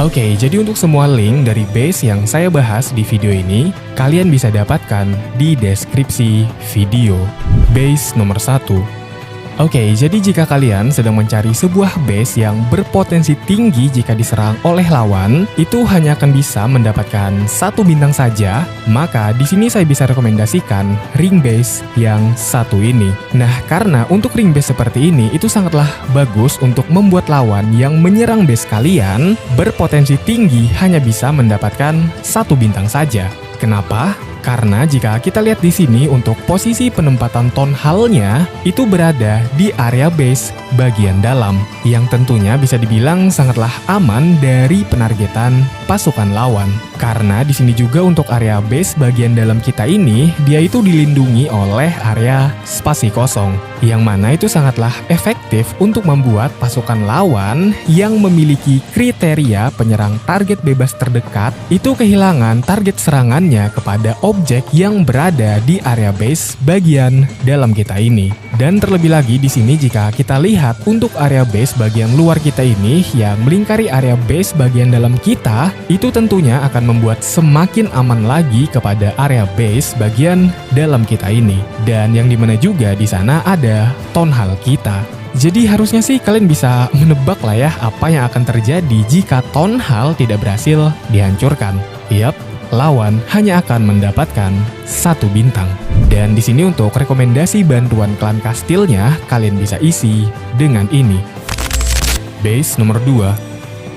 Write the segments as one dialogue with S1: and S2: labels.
S1: Oke, jadi untuk semua link dari base yang saya bahas di video ini, kalian bisa dapatkan di deskripsi video. Base nomor 1. Oke, jadi jika kalian sedang mencari sebuah base yang berpotensi tinggi jika diserang oleh lawan, itu hanya akan bisa mendapatkan 1 bintang saja, maka di sini saya bisa rekomendasikan ring base yang satu ini. Nah, karena untuk ring base seperti ini itu sangatlah bagus untuk membuat lawan yang menyerang base kalian berpotensi tinggi hanya bisa mendapatkan 1 bintang saja. Kenapa? Karena jika kita lihat di sini untuk posisi penempatan Town Hall-nya itu berada di area base bagian dalam, yang tentunya bisa dibilang sangatlah aman dari penargetan pasukan lawan. Karena di sini juga untuk area base bagian dalam kita ini, dia itu dilindungi oleh area spasi kosong, yang mana itu sangatlah efektif untuk membuat pasukan lawan yang memiliki kriteria penyerang target bebas terdekat itu kehilangan target serangannya kepada objek yang berada di area base bagian dalam kita ini. Dan terlebih lagi di sini jika kita lihat untuk area base bagian luar kita ini yang melingkari area base bagian dalam kita, itu tentunya akan membuat semakin aman lagi kepada area base bagian dalam kita ini. Dan yang dimana juga di sana ada Town Hall kita. Jadi harusnya sih kalian bisa menebak lah ya apa yang akan terjadi jika Town Hall tidak berhasil dihancurkan. Yap, lawan hanya akan mendapatkan 1 bintang. Dan di sini untuk rekomendasi bantuan klan kastilnya, kalian bisa isi dengan ini. Base nomor 2.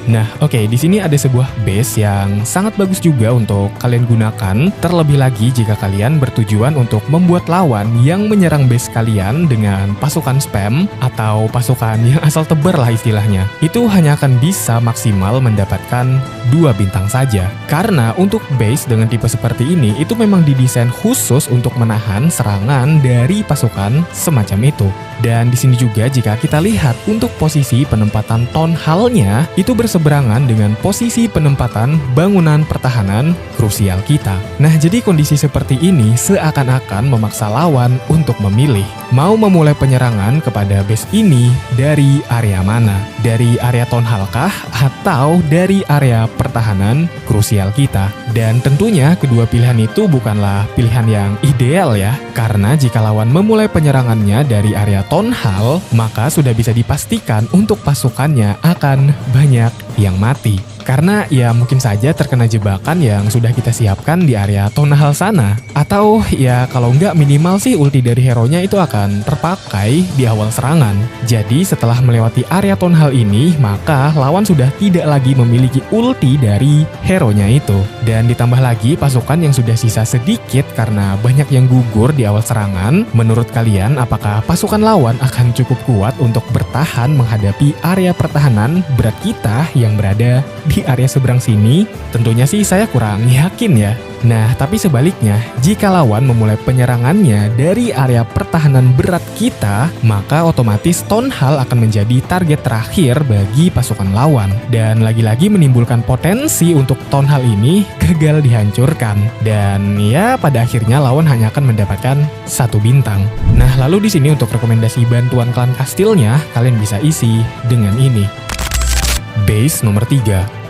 S1: Nah, oke, di sini ada sebuah base yang sangat bagus juga untuk kalian gunakan, terlebih lagi jika kalian bertujuan untuk membuat lawan yang menyerang base kalian dengan pasukan spam atau pasukan yang asal tebar lah istilahnya. Itu hanya akan bisa maksimal mendapatkan 2 bintang saja. Karena untuk base dengan tipe seperti ini itu memang didesain khusus untuk menahan serangan dari pasukan semacam itu. Dan di sini juga jika kita lihat untuk posisi penempatan Town Hall-nya itu berseberangan dengan posisi penempatan bangunan pertahanan krusial kita. Nah, jadi kondisi seperti ini seakan-akan memaksa lawan untuk memilih mau memulai penyerangan kepada base ini dari area mana? Dari area Town Hall kah atau dari area pertahanan krusial kita? Dan tentunya kedua pilihan itu bukanlah pilihan yang ideal ya, karena jika lawan memulai penyerangannya dari area Town Hall, maka sudah bisa dipastikan untuk pasukannya akan banyak yang mati. Karena ya mungkin saja terkena jebakan yang sudah kita siapkan di area Town Hall sana. Atau ya kalau nggak minimal sih ulti dari hero-nya itu akan terpakai di awal serangan. Jadi setelah melewati area Town Hall ini, maka lawan sudah tidak lagi memiliki ulti dari hero-nya itu. Dan ditambah lagi pasukan yang sudah sisa sedikit karena banyak yang gugur di awal serangan. Menurut kalian apakah pasukan lawan akan cukup kuat untuk bertahan menghadapi area pertahanan berat kita yang berada di area seberang sini? Tentunya sih saya kurang yakin ya. Nah, tapi sebaliknya, jika lawan memulai penyerangannya dari area pertahanan berat kita, maka otomatis Town Hall akan menjadi target terakhir bagi pasukan lawan. Dan lagi-lagi menimbulkan potensi untuk Town Hall ini gagal dihancurkan. Dan ya, pada akhirnya lawan hanya akan mendapatkan 1 bintang. Nah, lalu di sini untuk rekomendasi bantuan klan kastilnya, kalian bisa isi dengan ini. Base nomor 3.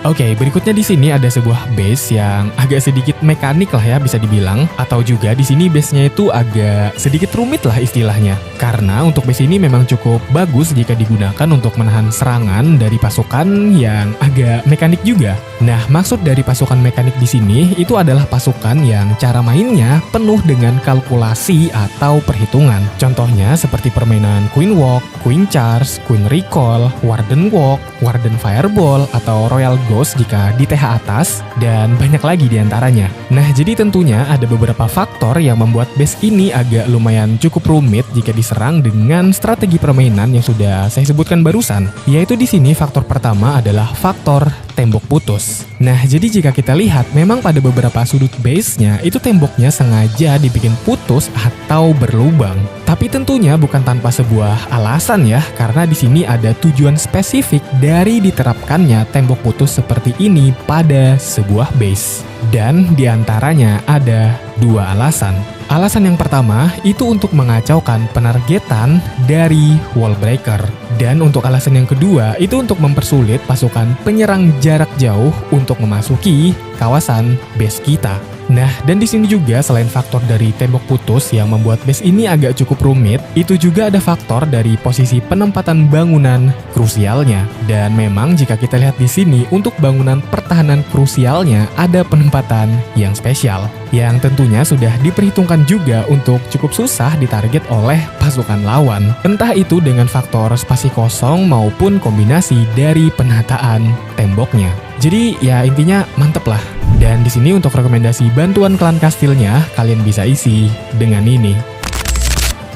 S1: Oke, berikutnya di sini ada sebuah base yang agak sedikit mekanik lah ya bisa dibilang, atau juga di sini base-nya itu agak sedikit rumit lah istilahnya. Karena untuk base ini memang cukup bagus jika digunakan untuk menahan serangan dari pasukan yang agak mekanik juga. Nah, maksud dari pasukan mekanik di sini itu adalah pasukan yang cara mainnya penuh dengan kalkulasi atau perhitungan. Contohnya seperti permainan Queen Walk, Queen Charge, Queen Recall, Warden Walk, Warden Fireball, atau Royal Ghost jika di TH atas, dan banyak lagi diantaranya. Nah, jadi tentunya ada beberapa faktor yang membuat base ini agak lumayan cukup rumit jika diserang dengan strategi permainan yang sudah saya sebutkan barusan. Yaitu di sini faktor pertama adalah faktor tembok putus. Nah, jadi jika kita lihat memang pada beberapa sudut base-nya itu temboknya sengaja dibikin putus atau berlubang. Tapi tentunya bukan tanpa sebuah alasan ya, karena di sini ada tujuan spesifik dari diterapkannya tembok putus seperti ini pada sebuah base. Dan diantaranya ada 2 alasan. Alasan yang pertama itu untuk mengacaukan penargetan dari wall breaker. Dan untuk alasan yang kedua itu untuk mempersulit pasukan penyerang jarak jauh untuk memasuki kawasan base kita. Nah, dan di sini juga selain faktor dari tembok putus yang membuat base ini agak cukup rumit, itu juga ada faktor dari posisi penempatan bangunan krusialnya. Dan memang jika kita lihat di sini untuk bangunan pertahanan krusialnya ada penempatan yang spesial, yang tentunya sudah diperhitungkan juga untuk cukup susah ditarget oleh pasukan lawan. Entah itu dengan faktor spasi kosong maupun kombinasi dari penataan temboknya. Jadi ya intinya mantep lah. Dan di sini untuk rekomendasi bantuan klan kastilnya kalian bisa isi dengan ini.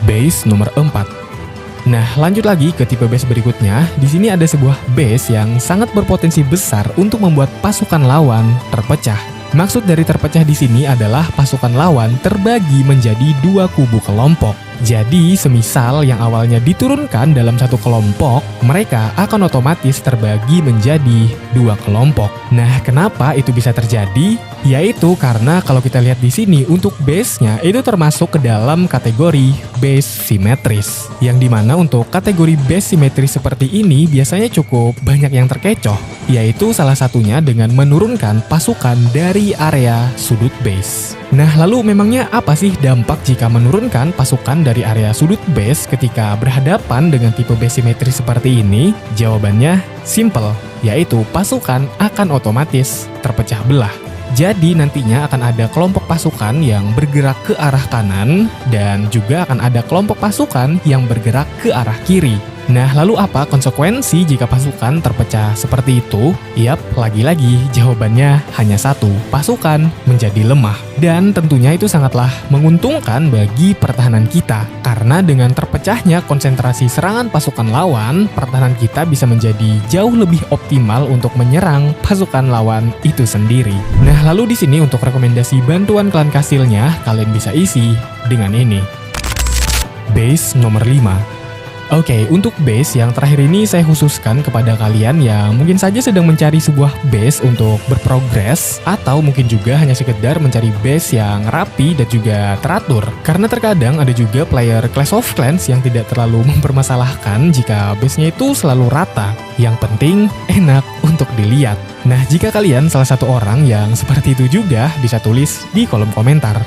S1: Base nomor 4. Nah, lanjut lagi ke tipe base berikutnya. Di sini ada sebuah base yang sangat berpotensi besar untuk membuat pasukan lawan terpecah. Maksud dari terpecah di sini adalah pasukan lawan terbagi menjadi 2 kubu kelompok. Jadi, semisal yang awalnya diturunkan dalam satu kelompok, mereka akan otomatis terbagi menjadi 2 kelompok. Nah, kenapa itu bisa terjadi? Yaitu karena kalau kita lihat di sini untuk base-nya itu termasuk ke dalam kategori base simetris. Yang dimana untuk kategori base simetris seperti ini biasanya cukup banyak yang terkecoh. Yaitu salah satunya dengan menurunkan pasukan dari area sudut base. Nah, lalu memangnya apa sih dampak jika menurunkan pasukan dari area sudut base ketika berhadapan dengan tipe base simetris seperti ini? Jawabannya simple, yaitu pasukan akan otomatis terpecah belah. Jadi nantinya akan ada kelompok pasukan yang bergerak ke arah kanan dan juga akan ada kelompok pasukan yang bergerak ke arah kiri. Nah, lalu apa konsekuensi jika pasukan terpecah seperti itu? Yap, lagi-lagi jawabannya hanya satu, pasukan menjadi lemah. Dan tentunya itu sangatlah menguntungkan bagi pertahanan kita. Karena dengan terpecahnya konsentrasi serangan pasukan lawan, pertahanan kita bisa menjadi jauh lebih optimal untuk menyerang pasukan lawan itu sendiri. Nah, lalu di sini untuk rekomendasi bantuan klan kastilnya, kalian bisa isi dengan ini. Base nomor 5. Oke, untuk base yang terakhir ini saya khususkan kepada kalian yang mungkin saja sedang mencari sebuah base untuk berprogres, atau mungkin juga hanya sekedar mencari base yang rapi dan juga teratur. Karena terkadang ada juga player Clash of Clans yang tidak terlalu mempermasalahkan jika base-nya itu selalu rata. Yang penting enak untuk dilihat. Nah, jika kalian salah satu orang yang seperti itu juga, bisa tulis di kolom komentar.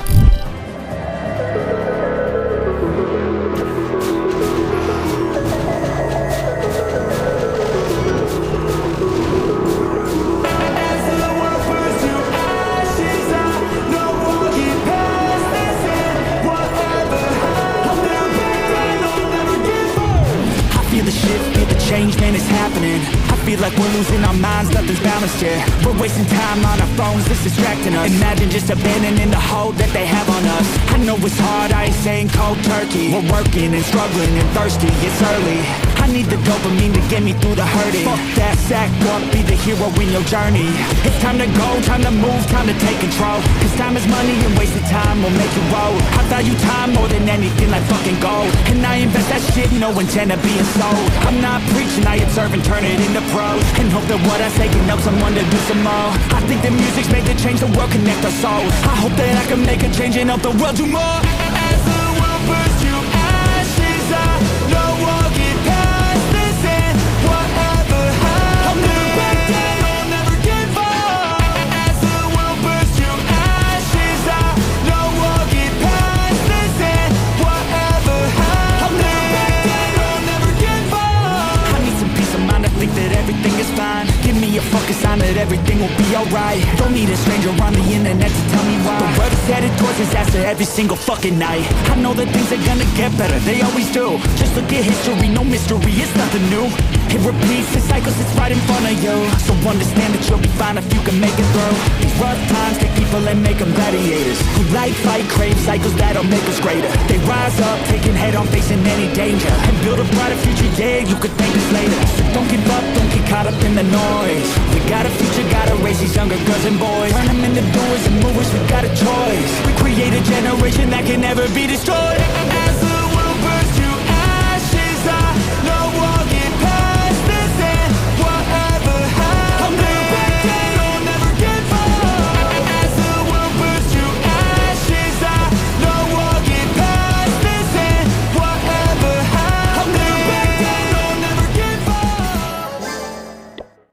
S2: Change, man, it's happening. I feel like we're losing our minds, nothing's balanced, yeah. We're wasting time on our phones, it's distracting us. Imagine just abandoning the hold that they have on us. I know it's hard, I ain't saying cold turkey. We're working and struggling and thirsty, it's early. I need the dopamine to get me through the hurting. Fuck that, sack up, be the hero in your journey. It's time to go, time to move, time to take control. Cause time is money and wasted time will make you roll. I value time more than anything like fucking gold. And I invest that shit, no intent of being sold. I'm not preaching, I observe and turn it into prose. And hope that what I say can help someone to do some more. I think that music's made to change the world, connect our souls. I hope that I can make a change and help the world do more. As the world burns to ashes, I know I'll get past this and whatever happens, I'll never back down, I'll never give up. As the world burns to ashes, I know I'll get past this and whatever happens, I'll never back down, I'll never give up. I need some peace of mind, I think that everything is fine. Give me a fucking sign that everything will be alright. Don't need a stranger on the internet to tell me why. The world is headed towards disaster every single fucking night. I know that things are gonna get better, they always do. Just look at history, no mystery, it's nothing new. It repeats, it cycles, it's right in front of you. So understand that you'll be fine if you can make it through. These rough times take people and make them gladiators who like, fight, crave cycles that'll make us greater. They rise up, taking head on, facing any danger, and build a brighter future, yeah, you could thank us later. So don't give up, don't get caught up in the noise. We got a future, gotta raise these younger girls and boys. Turn them into doers and movers, we got a choice. We create a generation that can never be destroyed. As